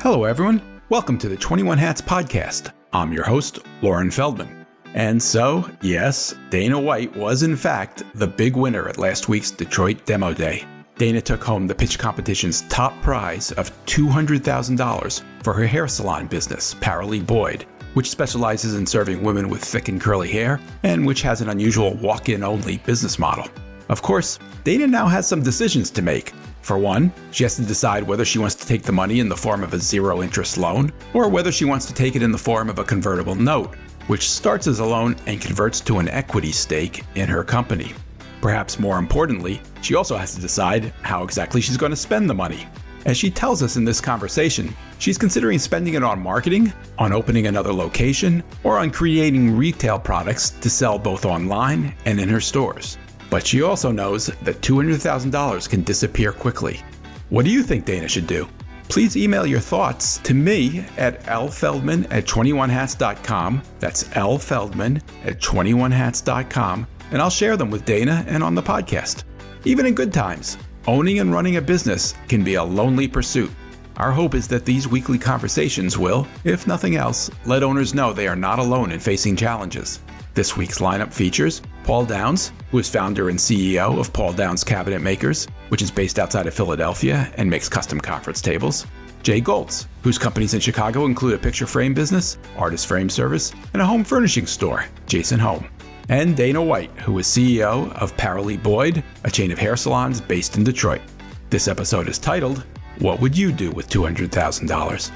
Hello, everyone. Welcome to the 21 Hats podcast. I'm your host, Loren Feldman. And so, yes, Dana White was in fact the big winner at last week's Detroit Demo Day. Dana took home the pitch competition's top prize of $200,000 for her hair salon business, Paralee Boyd, which specializes in serving women with thick and curly hair and which has an unusual walk-in only business model. Of course, Dana now has some decisions to make. For one, she has to decide whether she wants to take the money in the form of a zero-interest loan or whether she wants to take it in the form of a convertible note, which starts as a loan and converts to an equity stake in her company. Perhaps more importantly, she also has to decide how exactly she's going to spend the money. As she tells us in this conversation, she's considering spending it on marketing, on opening another location, or on creating retail products to sell both online and in her stores. But she also knows that $200,000 can disappear quickly. What do you think Dana should do? Please email your thoughts to me at lfeldman@21hats.com. That's lfeldman@21hats.com, and I'll share them with Dana and on the podcast. Even in good times, owning and running a business can be a lonely pursuit. Our hope is that these weekly conversations will, if nothing else, let owners know they are not alone in facing challenges. This week's lineup features Paul Downs, who is founder and CEO of Paul Downs Cabinet Makers, which is based outside of Philadelphia and makes custom conference tables. Jay Goltz, whose companies in Chicago include a picture frame business, artist frame service, and a home furnishing store, Jason Home. And Dana White, who is CEO of Paralee Boyd, a chain of hair salons based in Detroit. This episode is titled, What Would You Do with $200,000?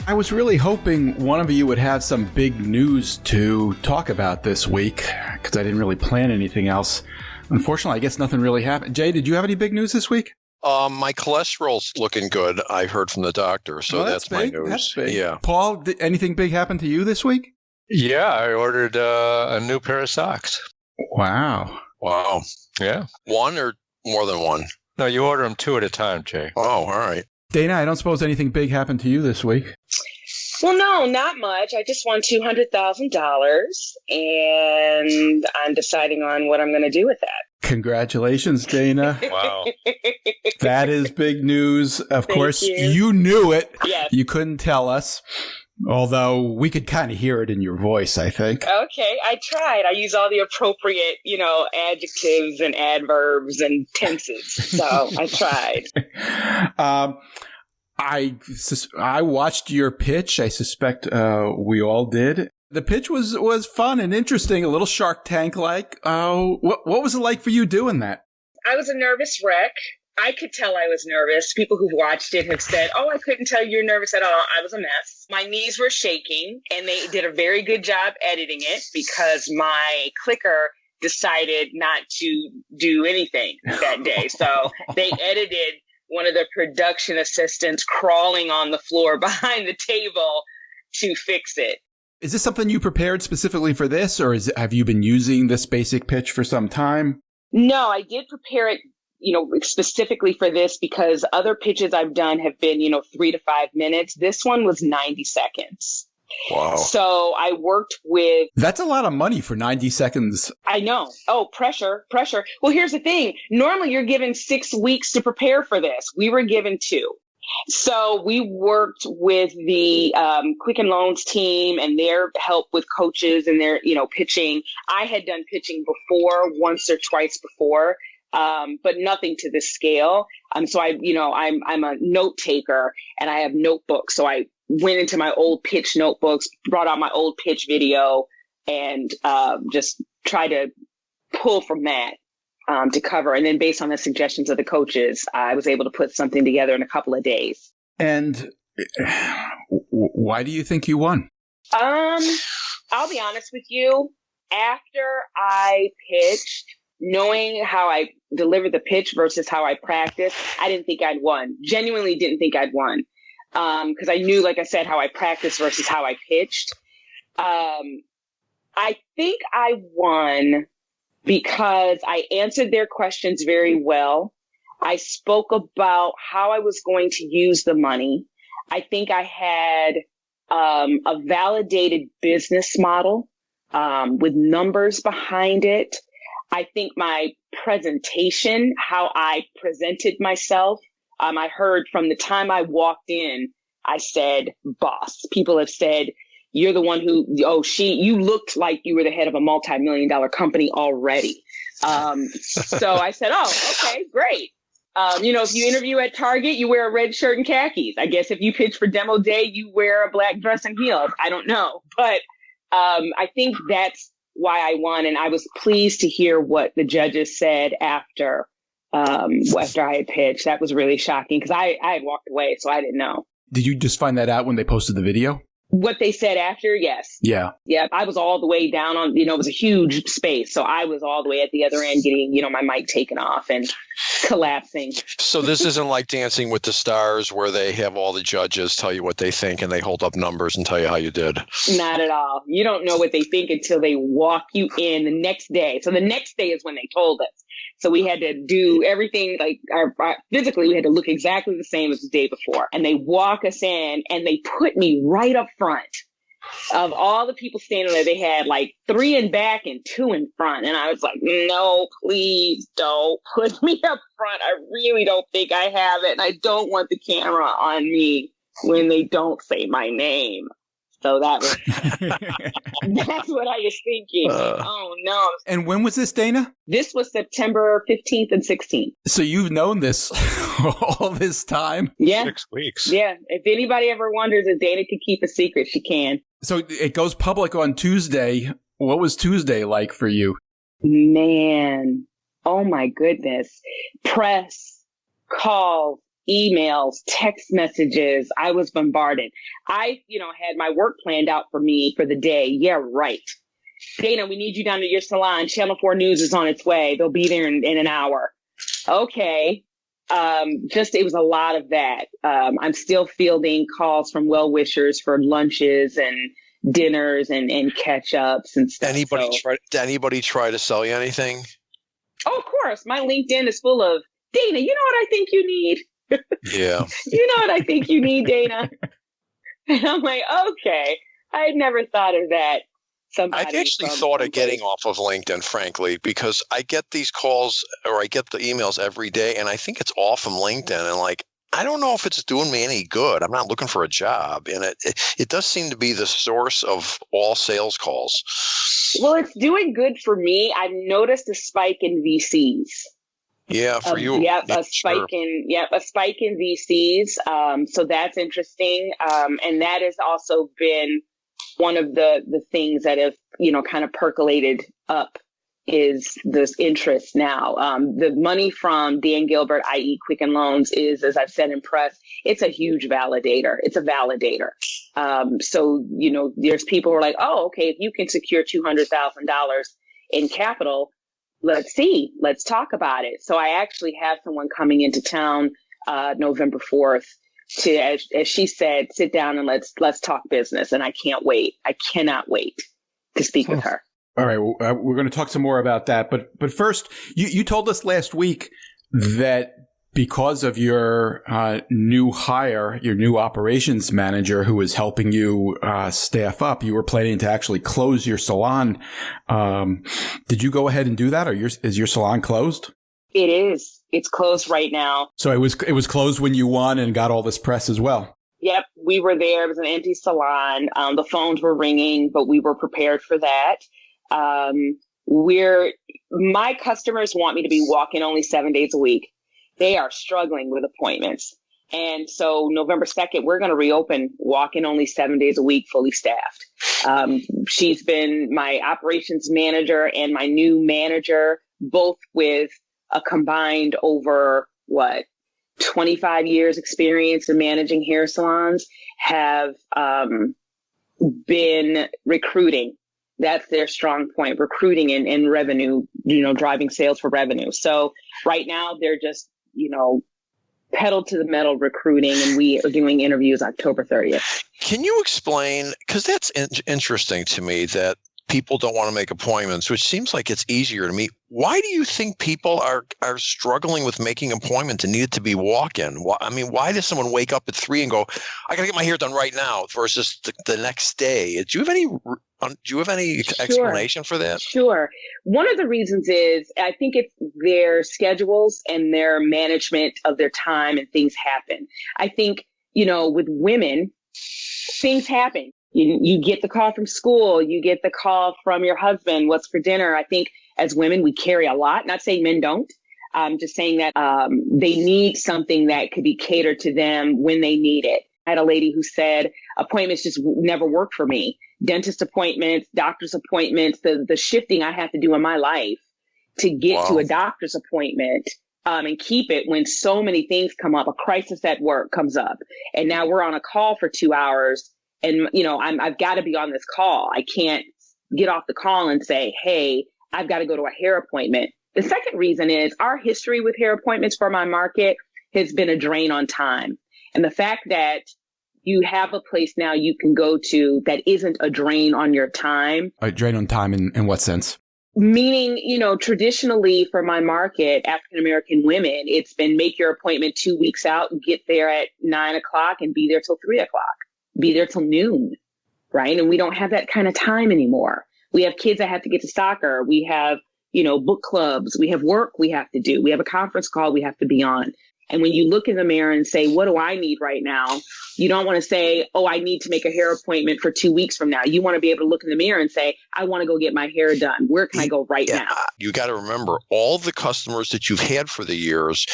I was really hoping one of you would have some big news to talk about this week, because I didn't really plan anything else. Unfortunately, I guess nothing really happened. Jay, did you have any big news this week? My cholesterol's looking good, I heard from the doctor, so that's my news. That's big. Yeah. Paul, did anything big happen to you this week? Yeah, I ordered a new pair of socks. Wow. Wow. Yeah. One or more than one? No, you order them two at a time, Jay. Oh, all right. Dana, I don't suppose anything big happened to you this week? Well, no, not much. I just won $200,000, and I'm deciding on what I'm going to do with that. Congratulations, Dana. Wow. That is big news. Of Thank course, you. you knew it. Yes. You couldn't tell us, although we could kind of hear it in your voice, I think. Okay, I tried. I use all the appropriate, adjectives and adverbs and tenses. So I tried. I watched your pitch. I suspect we all did. The pitch was fun and interesting, a little Shark Tank-like. What was it like for you doing that? I was a nervous wreck. I could tell I was nervous. People who've watched it have said, I couldn't tell you're nervous at all. I was a mess. My knees were shaking, and they did a very good job editing it because my clicker decided not to do anything that day. So they edited one of the production assistants crawling on the floor behind the table to fix it. Is this something you prepared specifically for this, or have you been using this basic pitch for some time? No, I did prepare it, specifically for this because other pitches I've done have been, 3 to 5 minutes. This one was 90 seconds. Wow. So I worked with... That's a lot of money for 90 seconds. I know. Oh, pressure. Well, here's the thing. Normally you're given 6 weeks to prepare for this. We were given 2. So we worked with the Quicken Loans team and their help with coaches and their, pitching. I had done pitching before, once or twice before, but nothing to this scale. So I'm a note taker and I have notebooks. So I went into my old pitch notebooks, brought out my old pitch video, and just tried to pull from that. To cover. And then based on the suggestions of the coaches, I was able to put something together in a couple of days. And why do you think you won? I'll be honest with you. After I pitched, knowing how I delivered the pitch versus how I practiced, I didn't think I'd won. Genuinely didn't think I'd won. Because I knew, like I said, how I practiced versus how I pitched. I think I won because I answered their questions very well. I spoke about how I was going to use the money. I think I had a validated business model with numbers behind it. I think my presentation, how I presented myself. I heard from the time I walked in, I said, boss. People have said, you're the one who, you looked like you were the head of a multi-million-dollar company already. So I said, oh, okay, great. If you interview at Target, you wear a red shirt and khakis. I guess if you pitch for demo day, you wear a black dress and heels. I don't know. But I think that's why I won. And I was pleased to hear what the judges said after I had pitched. That was really shocking because I had walked away, so I didn't know. Did you just find that out when they posted the video? What they said after, yes. Yeah. Yeah. I was all the way down on, it was a huge space. So I was all the way at the other end getting, my mic taken off and collapsing. So this isn't like Dancing with the Stars where they have all the judges tell you what they think and they hold up numbers and tell you how you did. Not at all. You don't know what they think until they walk you in the next day. So the next day is when they told us. So we had to do everything like physically, we had to look exactly the same as the day before. And they walk us in and they put me right up front of all the people standing there. They had like 3 in back and 2 in front. And I was like, no, please don't put me up front. I really don't think I have it. And I don't want the camera on me when they don't say my name. So that was, that's what I was thinking. Oh, no. And when was this, Dana? This was September 15th and 16th. So you've known this all this time? Yeah. 6 weeks. Yeah. If anybody ever wonders if Dana could keep a secret, she can. So it goes public on Tuesday. What was Tuesday like for you? Man. Oh, my goodness. Press, calls, emails, text messages. I was bombarded. I, had my work planned out for me for the day. Yeah, right. Dana, we need you down to your salon. Channel 4 News is on its way. They'll be there in an hour. Okay. It was a lot of that. I'm still fielding calls from well-wishers for lunches and dinners and catch-ups and stuff. Did anybody try to sell you anything? Oh, of course. My LinkedIn is full of, Dana, you know what I think you need? Yeah. You know what I think you need, Dana? And I'm like, okay. I had never thought of that. I've actually thought of getting off of LinkedIn, frankly, because I get these calls or I get the emails every day, and I think it's all from LinkedIn. And I don't know if it's doing me any good. I'm not looking for a job. And it does seem to be the source of all sales calls. Well, it's doing good for me. I've noticed a spike in VCs. Yeah, for you. Yep, a spike in VCs. So that's interesting. And that has also been one of the things that have, kind of percolated up is this interest now. The money from Dan Gilbert, i.e. Quicken Loans, is, as I've said in press, it's a huge validator. It's a validator. So, there's people who are like, oh, okay, if you can secure $200,000 in capital, let's see, let's talk about it. So I actually have someone coming into town November 4th to, as she said, sit down and let's talk business. And I can't wait. I cannot wait to speak with her. All right. Well, we're going to talk some more about that. But first, you told us last week that because of your new hire, your new operations manager who is helping you staff up, you were planning to actually close your salon. Did you go ahead and do that, or is your salon closed? It is. It's closed right now. So it was closed when you won and got all this press as well. Yep, we were there. It was an empty salon. The phones were ringing, but we were prepared for that. My customers want me to be walk-in only 7 days a week. They are struggling with appointments. And so November 2nd, we're going to reopen walk-in only 7 days a week, fully staffed. She's been my operations manager and my new manager, both with a combined over 25 years experience in managing hair salons, have been recruiting. That's their strong point, recruiting and revenue, driving sales for revenue. So right now they're just, pedal to the metal recruiting, and we are doing interviews October 30th. Can you explain, because that's interesting to me, that people don't want to make appointments, which seems like it's easier to meet. Why do you think people are struggling with making appointments and need it to be walk-in? Why does someone wake up at 3 and go, I got to get my hair done right now versus the next day? Do you have any explanation for that? Sure. One of the reasons is I think it's their schedules and their management of their time and things happen. I think, with women, things happen. You get the call from school, you get the call from your husband, what's for dinner. I think as women, we carry a lot. Not saying men don't. I'm just saying that they need something that could be catered to them when they need it. I had a lady who said appointments just never work for me. Dentist appointments, doctor's appointments, the shifting I have to do in my life to get to a doctor's appointment and keep it when so many things come up. A crisis at work comes up and now we're on a call for 2 hours. And, I've got to be on this call. I can't get off the call and say, hey, I've got to go to a hair appointment. The second reason is our history with hair appointments for my market has been a drain on time. And the fact that you have a place now you can go to that isn't a drain on your time. A drain on time in what sense? Meaning, traditionally for my market, African-American women, it's been make your appointment 2 weeks out, get there at 9 o'clock and be there till 3 o'clock. Be there till noon, right? And we don't have that kind of time anymore. We have kids that have to get to soccer. We have, book clubs. We have work we have to do. We have a conference call we have to be on. And when you look in the mirror and say, what do I need right now? You don't want to say, oh, I need to make a hair appointment for 2 weeks from now. You want to be able to look in the mirror and say, I want to go get my hair done. Where can I go right now? You got to remember all the customers that you've had for the years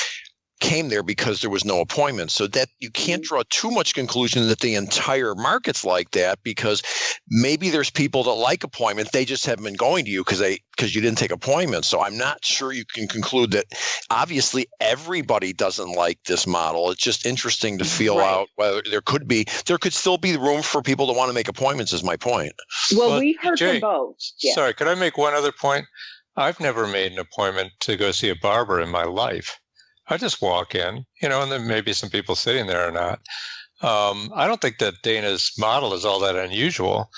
came there because there was no appointment. So that you can't draw too much conclusion that the entire market's like that, because maybe there's people that like appointments. They just haven't been going to you because you didn't take appointments. So I'm not sure you can conclude that obviously everybody doesn't like this model. It's just interesting to feel out whether there could still be room for people to want to make appointments is my point. Well, we've heard Jay, from both. Yeah. Sorry, could I make one other point? I've never made an appointment to go see a barber in my life. I just walk in, and then maybe some people sitting there or not. I don't think that Dana's model is all that unusual.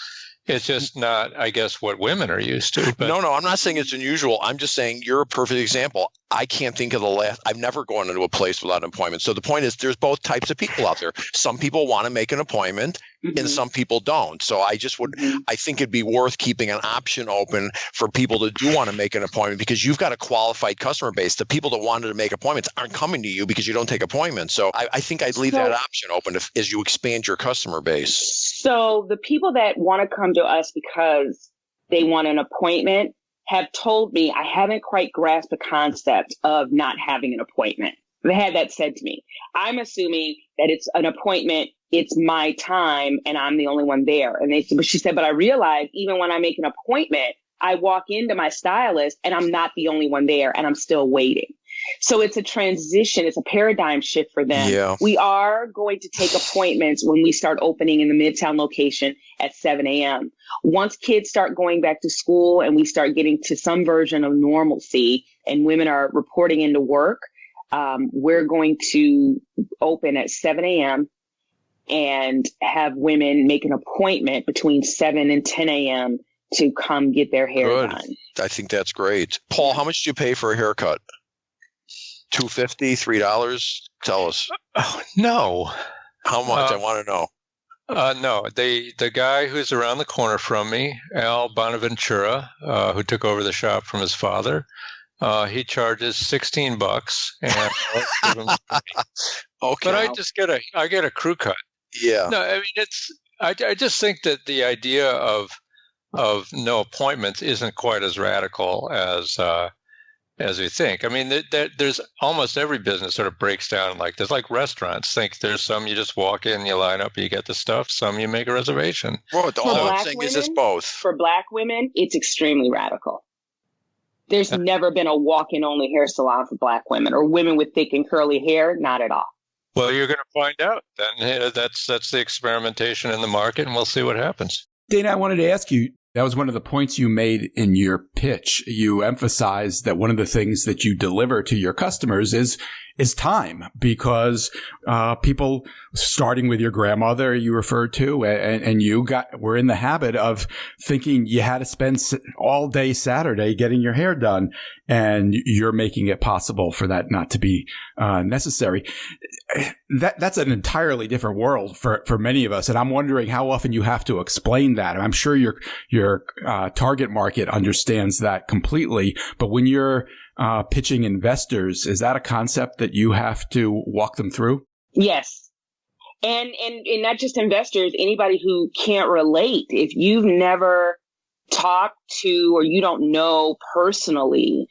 It's just not, I guess, what women are used to. But No, I'm not saying it's unusual. I'm just saying you're a perfect example. I can't think of I've never gone into a place without an appointment. So the point is there's both types of people out there. Some people want to make an appointment and some people don't. So I think it'd be worth keeping an option open for people that do want to make an appointment, because you've got a qualified customer base. The people that wanted to make appointments aren't coming to you because you don't take appointments. So I think I'd leave that option open as you expand your customer base. So the people that want to come to us because they want an appointment have told me I haven't quite grasped the concept of not having an appointment. They had that said to me. I'm assuming that it's an appointment, it's my time, and I'm the only one there. And she said, but I realize even when I make an appointment, I walk into my stylist and I'm not the only one there and I'm still waiting. So it's a transition. It's a paradigm shift for them. Yeah. We are going to take appointments when we start opening in the Midtown location at 7 a.m. Once kids start going back to school and we start getting to some version of normalcy and women are reporting into work, we're going to open at 7 a.m. and have women make an appointment between 7 and 10 a.m. to come get their hair done. I think that's great. Paul, how much do you pay for a haircut? $2.50, $3? Tell us. Oh, no. How much? I want to know. No, the guy who's around the corner from me, Al Bonaventura, who took over the shop from his father, he charges $16, and I'll give him Okay. But I get a crew cut. Yeah. No, I mean I just think that the idea of no appointments isn't quite as radical as we think. I mean, there's almost every business sort of breaks down like this. Like restaurants, there's some you just walk in, you line up, you get the stuff. Some you make a reservation. Well, all I'm saying is it's both. For Black women, it's extremely radical. There's never been a walk-in only hair salon for Black women or women with thick and curly hair. Not at all. Well, you're going to find out then. That's the experimentation in the market, and we'll see what happens. Dana, I wanted to ask you, that was one of the points you made in your pitch. You emphasized that one of the things that you deliver to your customers is is time, because people, starting with your grandmother you referred to, and were in the habit of thinking you had to spend all day Saturday getting your hair done, and you're making it possible for that not to be necessary. That's an entirely different world for many of us, and I'm wondering how often you have to explain that. And I'm sure your target market understands that completely, but when you're pitching investors, is that a concept that you have to walk them through? Yes. And not just investors, anybody who can't relate. If you've never talked to, or you don't know personally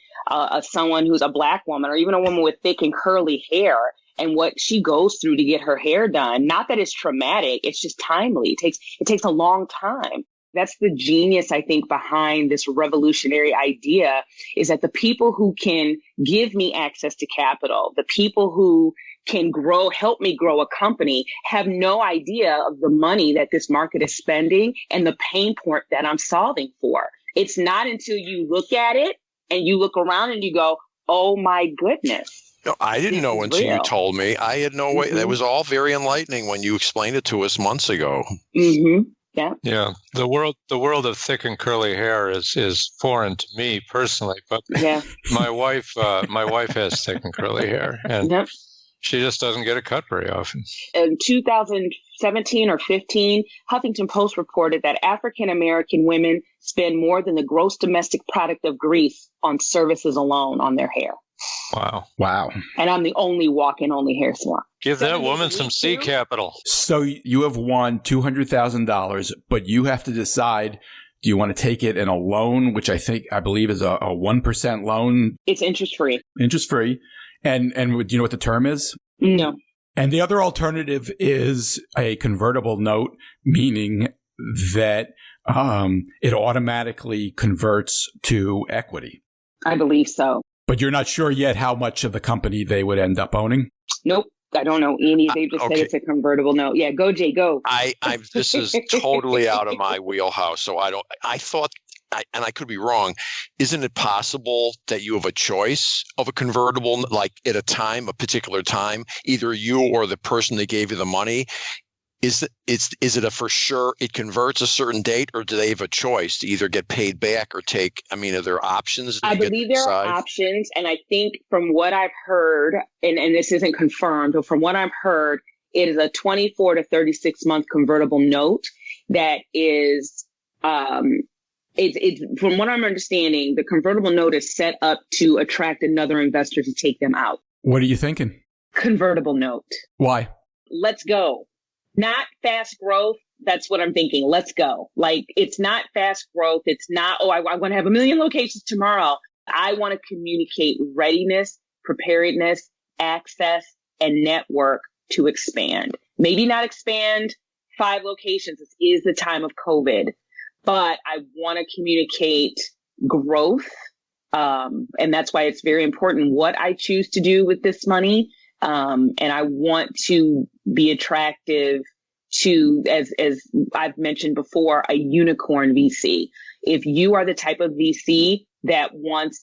someone who's a Black woman, or even a woman with thick and curly hair, and what she goes through to get her hair done, not that it's traumatic, it's just timely. It takes a long time. That's the genius, I think, behind this revolutionary idea, is that the people who can give me access to capital, the people who can help me grow a company, have no idea of the money that this market is spending and the pain point that I'm solving for. It's not until you look at it and you look around and you go, oh my goodness. No, I didn't know until you told me. I had no way. That was all very enlightening when you explained it to us months ago. Mm-hmm. Yeah. The world of thick and curly hair is foreign to me personally, but my wife has thick and curly hair, and she just doesn't get a cut very often. In 2017 or 15, Huffington Post reported that African American women spend more than the gross domestic product of Greece on services alone on their hair. Wow. And I'm the only walk-in only hair salon. Give that woman some seed capital. So you have won $200,000, but you have to decide, do you want to take it in a loan, which I believe is a 1% loan? It's interest-free. Interest-free. And do you know what the term is? No. And the other alternative is a convertible note, meaning that it automatically converts to equity. I believe so. But you're not sure yet how much of the company they would end up owning? Nope. I don't know any. They just said it's a convertible note. Yeah, go, Jay, go. This is totally out of my wheelhouse. So I thought, and I could be wrong, isn't it possible that you have a choice of a convertible, like at a particular time, either you or the person that gave you the money? Is it a for sure it converts a certain date, or do they have a choice to either get paid back or take? I mean, are there options? I believe there are options. And I think from what I've heard, and this isn't confirmed, but from what I've heard, it is a 24 to 36 month convertible note that is, it's from what I'm understanding, the convertible note is set up to attract another investor to take them out. What are you thinking? Convertible note. Why? Let's go. Not fast growth. That's what I'm thinking. Let's go. Like, it's not fast growth. It's not, I want to have 1 million locations tomorrow. I want to communicate readiness, preparedness, access, and network to expand. Maybe not expand 5 locations. This is the time of COVID, but I want to communicate growth. And that's why it's very important what I choose to do with this money. And I want to be attractive to, as I've mentioned before, a unicorn VC. If you are the type of VC that wants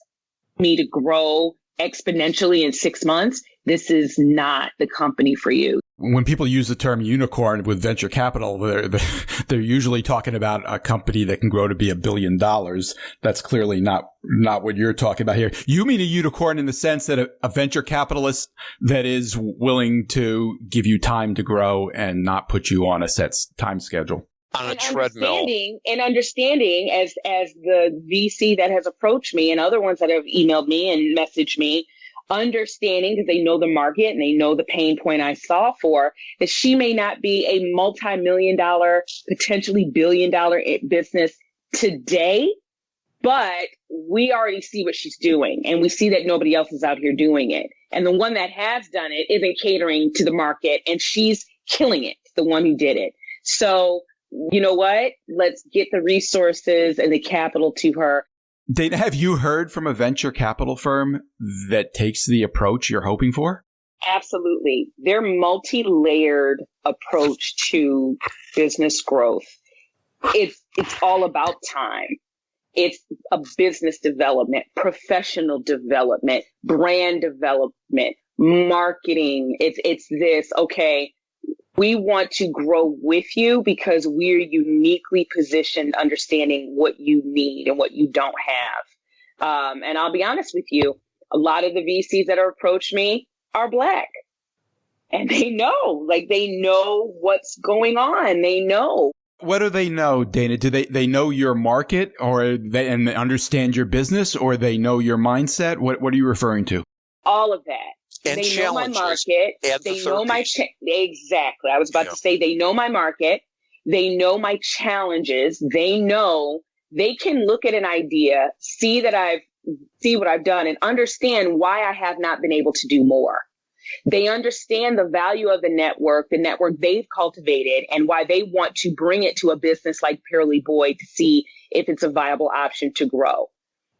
me to grow exponentially in 6 months, this is not the company for you. When people use the term unicorn with venture capital, they're usually talking about a company that can grow to be $1 billion. That's clearly not what you're talking about here. You mean a unicorn in the sense that a venture capitalist that is willing to give you time to grow and not put you on a set time schedule. On a treadmill. Understanding as the VC that has approached me and other ones that have emailed me and messaged me, understanding, because they know the market and they know the pain point I saw for, that she may not be a multi-million-dollar, potentially billion-dollar business today, but we already see what she's doing, and we see that nobody else is out here doing it. And the one that has done it isn't catering to the market, and she's killing it, the one who did it. So, you know what? Let's get the resources and the capital to her. Dana, have you heard from a venture capital firm that takes the approach you're hoping for? Absolutely. Their multi-layered approach to business growth. It's all about time. It's a business development, professional development, brand development, marketing. It's this, okay, we want to grow with you because we're uniquely positioned understanding what you need and what you don't have. And I'll be honest with you, a lot of the VCs that have approached me are Black. And they know what's going on. They know. What do they know, Dana? Do they know your market and they understand your business, or they know your mindset? What are you referring to? All of that. And they know my challenges. market. They know my exactly. I was about to say they know my market. They know my challenges. They know they can look at an idea, see what I've done, and understand why I have not been able to do more. They understand the value of the network they've cultivated, and why they want to bring it to a business like Purely Boyd to see if it's a viable option to grow.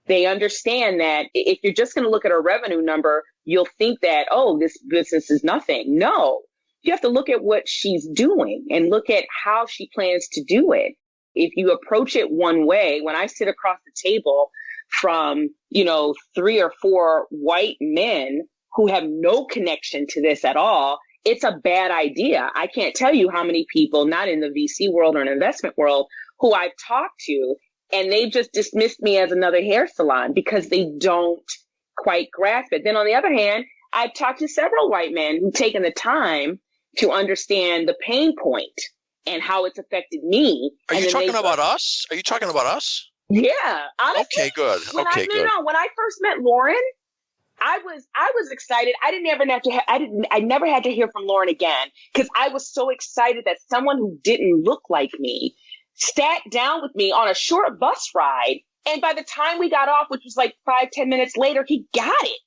They understand that if you're just going to look at a revenue number, you'll think that, oh, this business is nothing. No, you have to look at what she's doing and look at how she plans to do it. If you approach it one way, when I sit across the table from, 3 or 4 white men who have no connection to this at all, it's a bad idea. I can't tell you how many people, not in the VC world or an investment world, who I've talked to, and they've just dismissed me as another hair salon because they don't quite grasp it. Then on the other hand, I've talked to several white men who've taken the time to understand the pain point and how it's affected me. Are you talking about us? Are you talking about us? Yeah. Honestly, okay, good. When I first met Lauren, I was excited. I never had to hear from Lauren again because I was so excited that someone who didn't look like me sat down with me on a short bus ride. And by the time we got off, which was like 5-10 minutes later, he got it.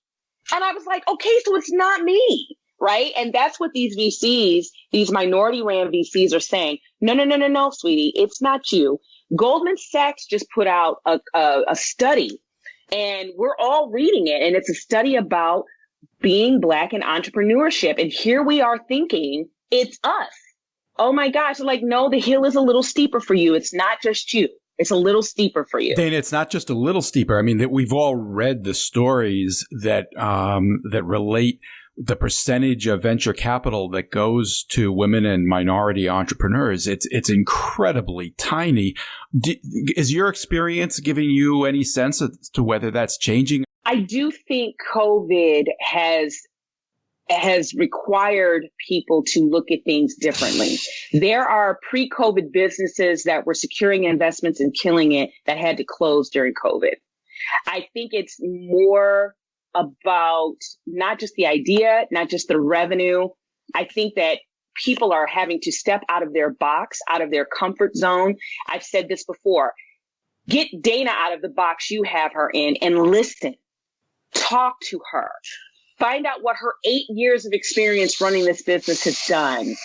And I was like, okay, so it's not me. Right. And that's what these VCs, these minority ran VCs are saying. No, sweetie, it's not you. Goldman Sachs just put out a study, and we're all reading it. And it's a study about being Black and entrepreneurship. And here we are thinking it's us. Oh, my gosh. Like, no, the hill is a little steeper for you. It's not just you. It's a little steeper for you. Dana, it's not just a little steeper. I mean, that we've all read the stories that relate the percentage of venture capital that goes to women and minority entrepreneurs. It's incredibly tiny. Is your experience giving you any sense as to whether that's changing? I do think COVID has required people to look at things differently. There are pre-COVID businesses that were securing investments and killing it that had to close during COVID. I think it's more about not just the idea, not just the revenue. I think that people are having to step out of their box, out of their comfort zone. I've said this before. Get Dana out of the box you have her in and listen. Talk to her. Find out what her 8 years of experience running this business has done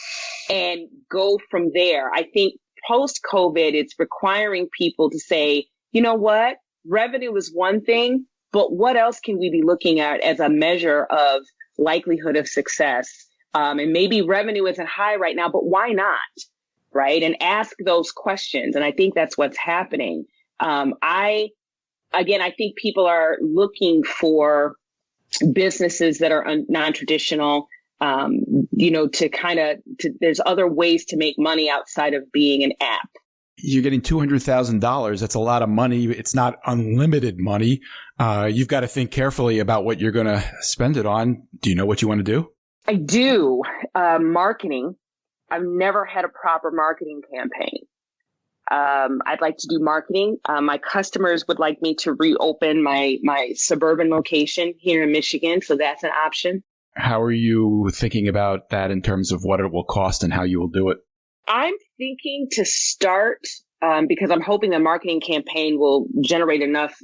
and go from there. I think post-COVID, it's requiring people to say, you know what? Revenue is one thing, but what else can we be looking at as a measure of likelihood of success? And maybe revenue isn't high right now, but why not? Right? And ask those questions. And I think that's what's happening. I think people are looking for businesses that are non-traditional, there's other ways to make money outside of being an app. You're getting $200,000. That's a lot of money. It's not unlimited money. You've got to think carefully about what you're going to spend it on. Do you know what you want to do? I do. Marketing. I've never had a proper marketing campaign. I'd like to do marketing. My customers would like me to reopen my suburban location here in Michigan. So that's an option. How are you thinking about that in terms of what it will cost and how you will do it? I'm thinking to start, because I'm hoping the marketing campaign will generate enough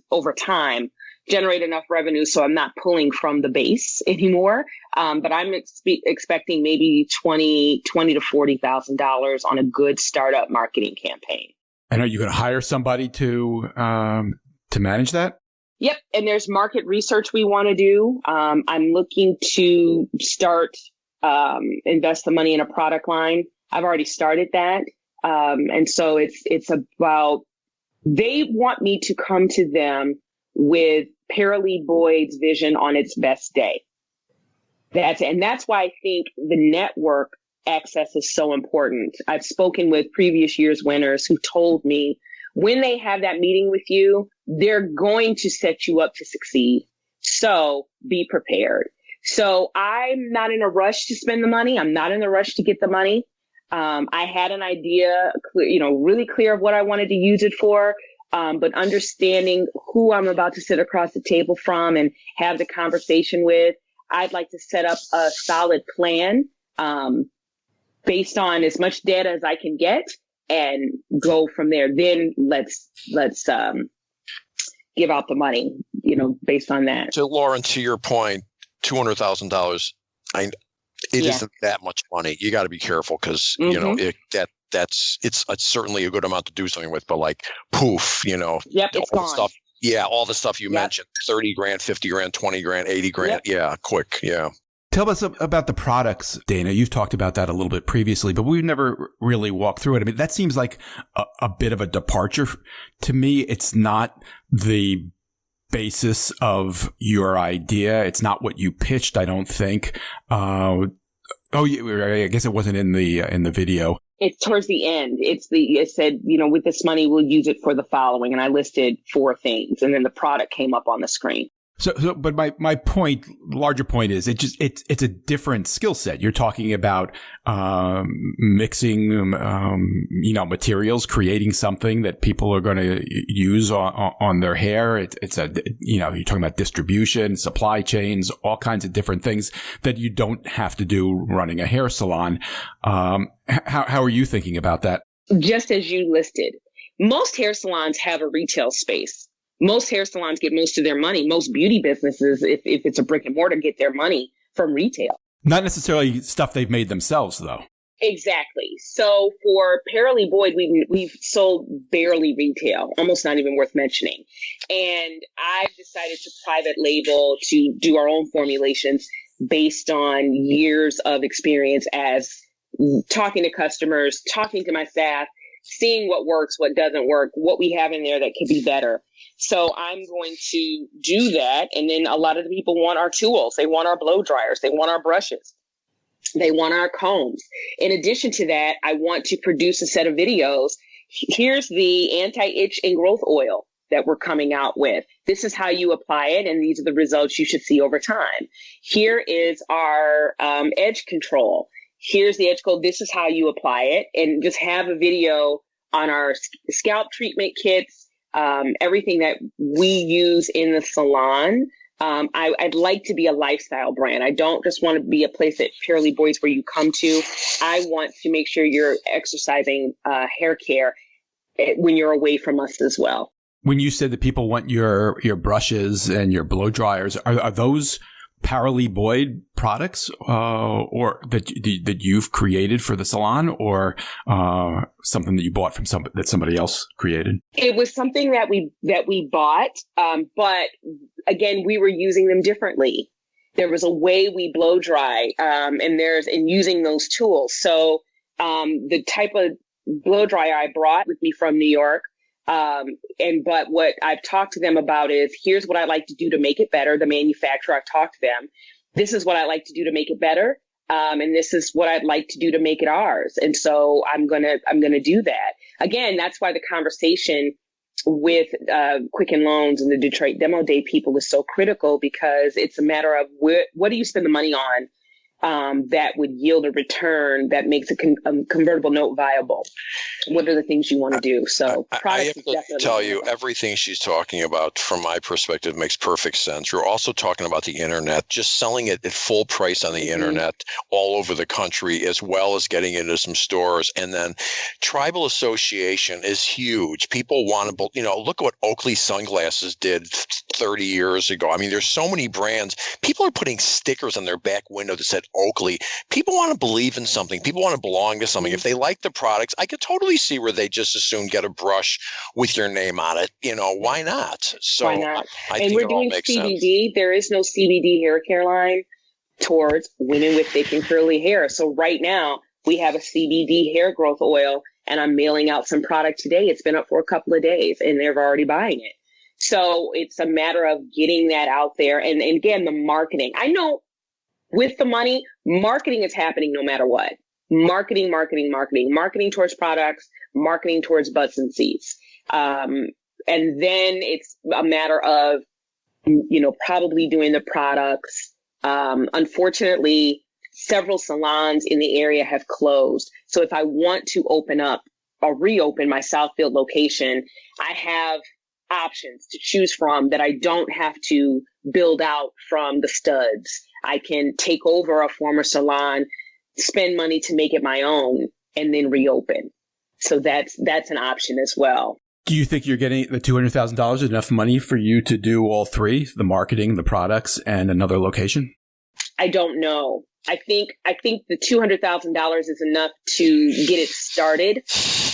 revenue so I'm not pulling from the base anymore. But I'm expecting maybe $20,000 to $40,000 on a good startup marketing campaign. And are you going to hire somebody to manage that? Yep. And there's market research we want to do. I'm looking to start, invest the money in a product line. I've already started that. And so it's about, they want me to come to them with Purely Boyd's vision on its best day. That's why I think the network access is so important. I've spoken with previous year's winners who told me when they have that meeting with you, they're going to set you up to succeed. So be prepared. So I'm not in a rush to spend the money. I'm not in a rush to get the money. I had an idea, really clear of what I wanted to use it for. But understanding who I'm about to sit across the table from and have the conversation with, I'd like to set up a solid plan based on as much data as I can get and go from there. Then let's give out the money, based on that. So, Lauren, to your point, $200,000. It isn't that much money. You got to be careful because it's certainly a good amount to do something with. But like, poof, it's all gone. the stuff. Yeah, all the stuff you mentioned: 30 grand, 50 grand, 20 grand, 80 grand. Yep. Yeah, quick. Yeah. Tell us about the products, Dana. You've talked about that a little bit previously, but we've never really walked through it. I mean, that seems like a bit of a departure to me. It's not the basis of your idea. It's not what you pitched, I don't think. I guess it wasn't in the video. It's towards the end. It said, with this money, we'll use it for the following. And I listed 4 things. And then the product came up on the screen. But my point, larger point is it's a different skill set. You're talking about mixing, materials, creating something that people are going to use on their hair. You're talking about distribution, supply chains, all kinds of different things that you don't have to do running a hair salon. How are you thinking about that? Just as you listed, most hair salons have a retail space. Most hair salons get most of their money. Most beauty businesses, if it's a brick and mortar, get their money from retail. Not necessarily stuff they've made themselves, though. Exactly. So for Paralee Boyd, we've sold barely retail, almost not even worth mentioning. And I've decided to private label, to do our own formulations based on years of experience as talking to customers, talking to my staff, seeing what works, what doesn't work, what we have in there that could be better. So I'm going to do that. And then a lot of the people want our tools. They want our blow dryers. They want our brushes. They want our combs. In addition to that, I want to produce a set of videos. Here's the anti-itch and growth oil that we're coming out with. This is how you apply it, and these are the results you should see over time. Here is our edge control. Here's the edge control. This is how you apply it, and just have a video on our scalp treatment kits, everything that we use in the salon. I'd like to be a lifestyle brand. I don't just want to be a place at Paralee Boyd's where you come to. I want to make sure you're exercising hair care when you're away from us as well. When you said that people want your brushes and your blow dryers, are those Paralee Boyd products or that you've created for the salon, or something that you bought from that somebody else created? It was something that we bought, but again, we were using them differently. There was a way we blow dry, and using those tools. So the type of blow dryer I brought with me from New York. But what I've talked to them about is, here's what I like to do to make it better. The manufacturer, I've talked to them. This is what I like to do to make it better. And this is what I'd like to do to make it ours. And so I'm going to do that. Again, that's why the conversation with Quicken Loans and the Detroit Demo Day people is so critical, because it's a matter of what do you spend the money on that would yield a return that makes a convertible note viable? What are the things you want to do? So I have to tell you, everything she's talking about, from my perspective, makes perfect sense. You're also talking about the internet, just selling it at full price on the internet all over the country, as well as getting into some stores. And then tribal association is huge. People want to, look at what Oakley sunglasses did 30 years ago. I mean, there's so many brands. People are putting stickers on their back window that said Oakley. People want to believe in something. People want to belong to something. If they like the products, I could totally see where they just as soon get a brush with your name on it. Why not? So why not? I and think we're it all doing makes CBD. sense. There is no CBD hair care line towards women with thick and curly hair. So right now we have a CBD hair growth oil, and I'm mailing out some product today. It's been up for a couple of days, and they're already buying it. So it's a matter of getting that out there. And again, the marketing. I know with the money, marketing is happening no matter what. Marketing towards products, marketing towards butts and seats. And then it's a matter of, probably doing the products. Unfortunately, several salons in the area have closed. So if I want to open up or reopen my Southfield location, I have options to choose from that I don't have to build out from the studs. I can take over a former salon, spend money to make it my own, and then reopen. So that's an option as well. Do you think you're getting the $200,000 enough money for you to do all three, the marketing, the products, and another location? I don't know. I think the $200,000 is enough to get it started.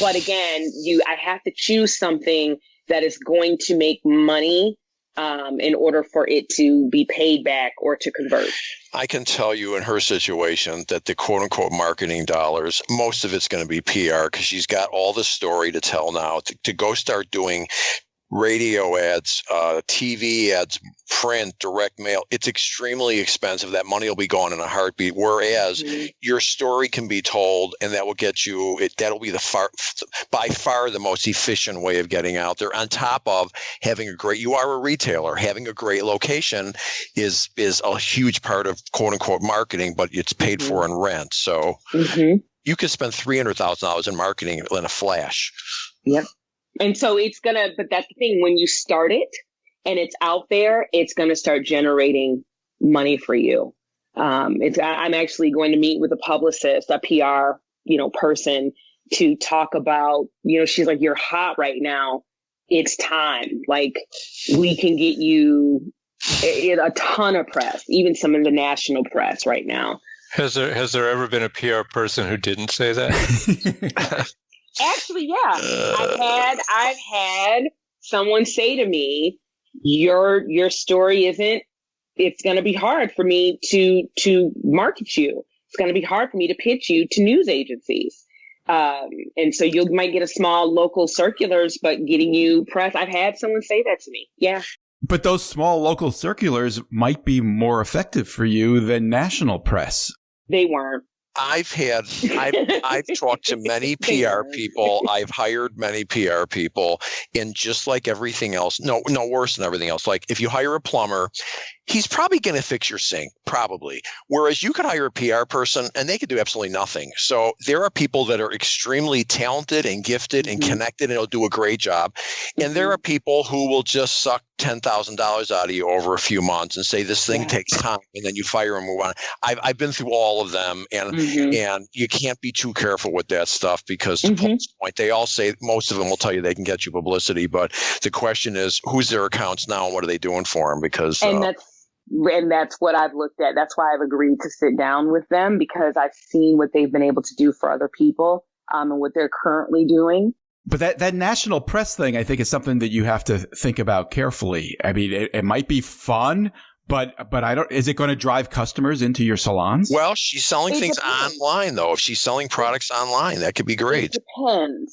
But again, I have to choose something that is going to make money in order for it to be paid back or to convert. I can tell you in her situation that the quote unquote marketing dollars, most of it's going to be PR because she's got all the story to tell now to go start doing radio ads, TV ads, print, direct mail. It's extremely expensive. That money will be gone in a heartbeat. Whereas your story can be told, and that will get you. That'll be by far the most efficient way of getting out there. On top of having you are a retailer. Having a great location is a huge part of quote unquote marketing, but it's paid for in rent. So you could spend $300,000 in marketing in a flash. Yep. And so but that's the thing, when you start it and it's out there, it's going to start generating money for you. I'm actually going to meet with a publicist, a PR, person to talk about, she's like, you're hot right now. It's time. Like, we can get you a ton of press, even some of the national press right now. Has there ever been a PR person who didn't say that? Actually, yeah. I've had someone say to me, your story it's going to be hard for me to market you. It's going to be hard for me to pitch you to news agencies. And so you might get a small local circulars, but getting you press. I've had someone say that to me. Yeah. But those small local circulars might be more effective for you than national press. They weren't. I've talked to many PR people. I've hired many PR people, and just like everything else, no worse than everything else. Like if you hire a plumber, he's probably going to fix your sink, probably. Whereas you could hire a PR person and they could do absolutely nothing. So there are people that are extremely talented and gifted and connected and will do a great job. And there are people who will just suck $10,000 out of you over a few months and say this thing takes time, and then you fire and move on. I've been through all of them, and you can't be too careful with that stuff because to Paul's point, they all say, most of them will tell you they can get you publicity, but the question is, who's their accounts now and what are they doing for them? Because and that's what I've looked at. That's why I've agreed to sit down with them, because I've seen what they've been able to do for other people and what they're currently doing. But that national press thing, I think, is something that you have to think about carefully. I mean, it might be fun, but is it going to drive customers into your salons? Well, she's selling things online, though. If she's selling products online, that could be great.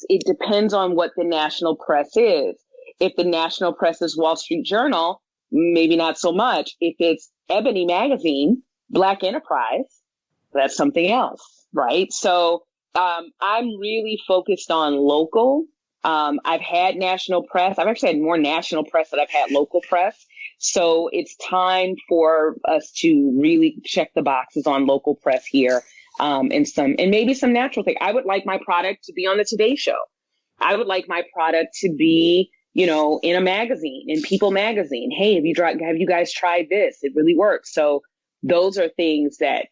It depends on what the national press is. If the national press is Wall Street Journal, maybe not so much. If it's Ebony Magazine, Black Enterprise, that's something else, right? So I'm really focused on local. I've had national press. I've actually had more national press than I've had local press. So it's time for us to really check the boxes on local press here, and maybe some natural thing. I would like my product to be on the Today Show. I would like my product to be, in a magazine, in People Magazine. Hey, have you guys tried this? It really works. So those are things that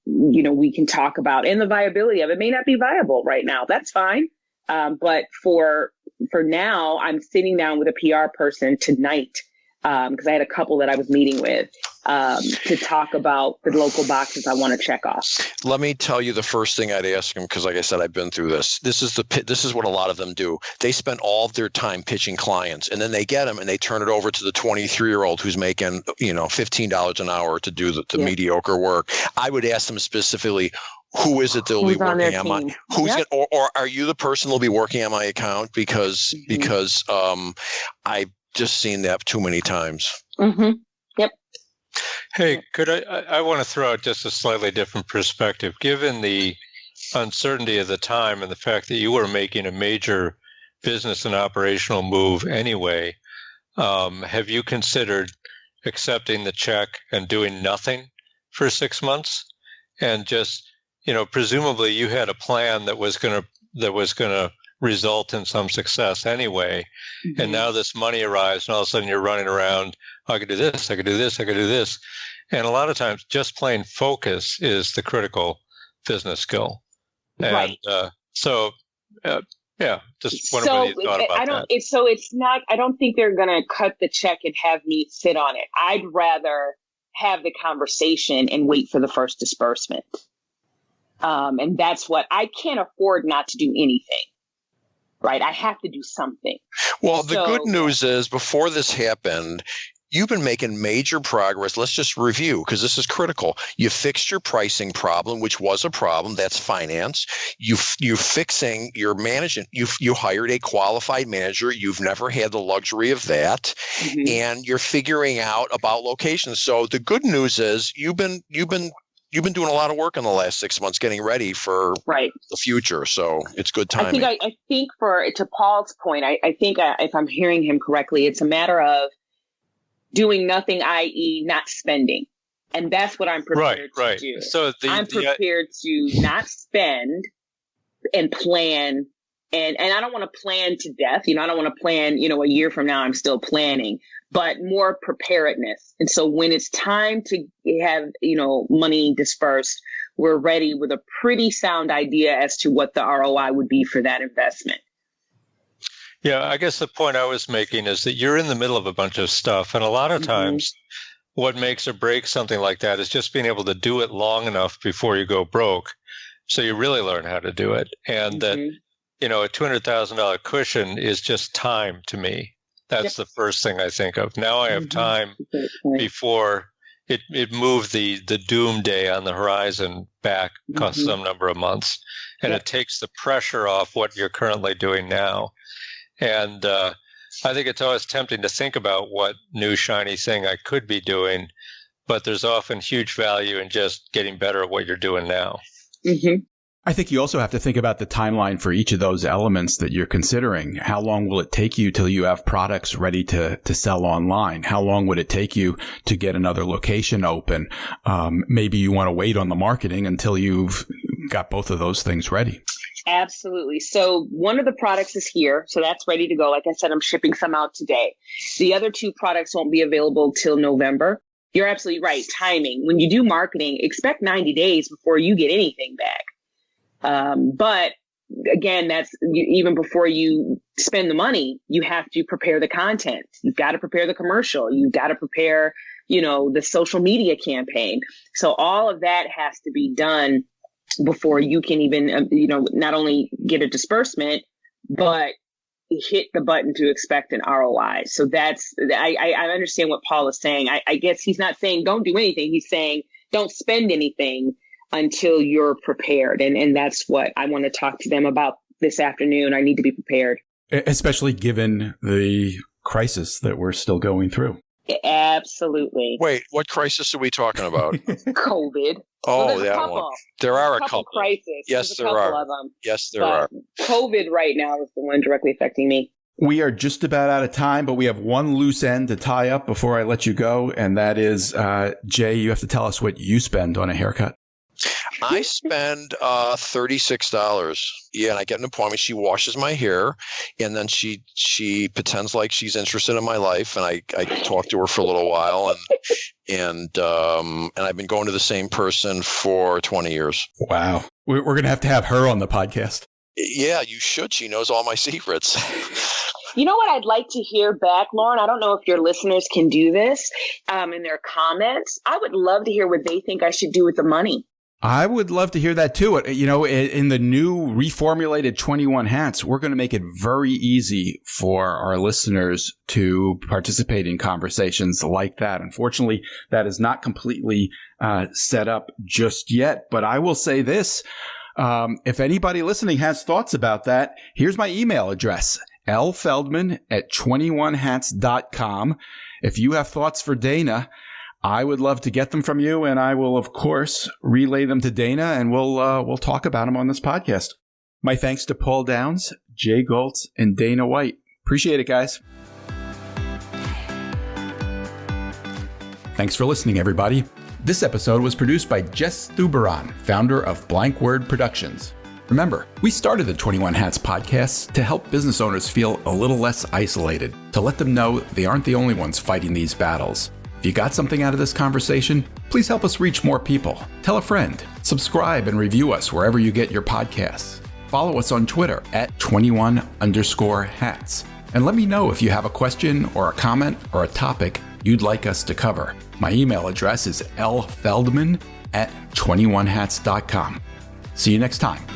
we can talk about, and the viability of it may not be viable right now. That's fine. But for now, I'm sitting down with a PR person tonight, because I had a couple that I was meeting with, to talk about the local boxes I want to check off. Let me tell you the first thing I'd ask them, because like I said, I've been through this. This is what a lot of them do. They spend all of their time pitching clients, and then they get them and they turn it over to the 23-year-old who's making, $15 an hour to do the mediocre work. I would ask them specifically, who is it they'll be working on my, or are you the person that'll be working on my account? Because I've just seen that too many times. Yep. Hey, I want to throw out just a slightly different perspective. Given the uncertainty of the time and the fact that you were making a major business and operational move anyway, have you considered accepting the check and doing nothing for 6 months? And just, presumably you had a plan that was going to result in some success anyway. Mm-hmm. And now this money arrives and all of a sudden you're running around, I could do this, I could do this, I could do this. And a lot of times just plain focus is the critical business skill. And right. Just wonder what you thought about that. So it's not, I don't think they're going to cut the check and have me sit on it. I'd rather have the conversation and wait for the first disbursement. And that's what, I can't afford not to do anything. Right. I have to do something. Well, the good news is before this happened, you've been making major progress. Let's just review because this is critical. You fixed your pricing problem, which was a problem. That's finance. You're fixing your management. You hired a qualified manager. You've never had the luxury of that. Mm-hmm. And you're figuring out about locations. So the good news is you've been doing a lot of work in the last 6 months getting ready for the future. So it's good timing. I think to Paul's point, I think if I'm hearing him correctly, it's a matter of doing nothing, i.e. not spending. And that's what I'm prepared to do. So I'm prepared to not spend and plan. And I don't want to plan to death. I don't want to plan, a year from now, I'm still planning, but more preparedness. And so when it's time to have, money dispersed, we're ready with a pretty sound idea as to what the ROI would be for that investment. Yeah, I guess the point I was making is that you're in the middle of a bunch of stuff. And a lot of times what makes or breaks something like that is just being able to do it long enough before you go broke. So you really learn how to do it. And that, a $200,000 cushion is just time to me. That's the first thing I think of. Now I have time before it moved the doomsday on the horizon back some number of months. And it takes the pressure off what you're currently doing now. And I think it's always tempting to think about what new shiny thing I could be doing, but there's often huge value in just getting better at what you're doing now. Mm-hmm. I think you also have to think about the timeline for each of those elements that you're considering. How long will it take you till you have products ready to sell online? How long would it take you to get another location open? Maybe you want to wait on the marketing until you've got both of those things ready. Absolutely. So one of the products is here. So that's ready to go. Like I said, I'm shipping some out today. The other two products won't be available till November. You're absolutely right. Timing. When you do marketing, expect 90 days before you get anything back. But again, that's even before you spend the money, you have to prepare the content. You've got to prepare the commercial. You've got to prepare, the social media campaign. So all of that has to be done before you can even, not only get a disbursement, but hit the button to expect an ROI. So that's, I understand what Paul is saying. I guess he's not saying don't do anything. He's saying don't spend anything until you're prepared. And that's what I want to talk to them about this afternoon. I need to be prepared. Especially given the crisis that we're still going through. Absolutely. Wait, what crisis are we talking about? COVID. Oh, that one. There are a couple crises. Yes, there are. Of them. Yes, there are. COVID right now is the one directly affecting me. We are just about out of time, but we have one loose end to tie up before I let you go. And that is, Jay, you have to tell us what you spend on a haircut. I spend $36. Yeah, and I get an appointment. She washes my hair, and then she pretends like she's interested in my life, and I talk to her for a little while, and I've been going to the same person for 20 years. Wow, we're gonna have to have her on the podcast. Yeah, you should. She knows all my secrets. You know what I'd like to hear back, Lauren? I don't know if your listeners can do this in their comments. I would love to hear what they think I should do with the money. I would love to hear that too. In the new reformulated 21 Hats, we're going to make it very easy for our listeners to participate in conversations like that. Unfortunately, that is not completely set up just yet. But I will say this. If anybody listening has thoughts about that, here's my email address, lfeldman@21hats.com. If you have thoughts for Dana, I would love to get them from you, and I will, of course, relay them to Dana, and we'll talk about them on this podcast. My thanks to Paul Downs, Jay Goltz, and Dana White. Appreciate it, guys. Thanks for listening, everybody. This episode was produced by Jess Thuberon, founder of Blank Word Productions. Remember, we started the 21 Hats podcast to help business owners feel a little less isolated, to let them know they aren't the only ones fighting these battles. If you got something out of this conversation, please help us reach more people. Tell a friend, subscribe and review us wherever you get your podcasts. Follow us on Twitter at 21_hats. And let me know if you have a question or a comment or a topic you'd like us to cover. My email address is lfeldman@21hats.com. See you next time.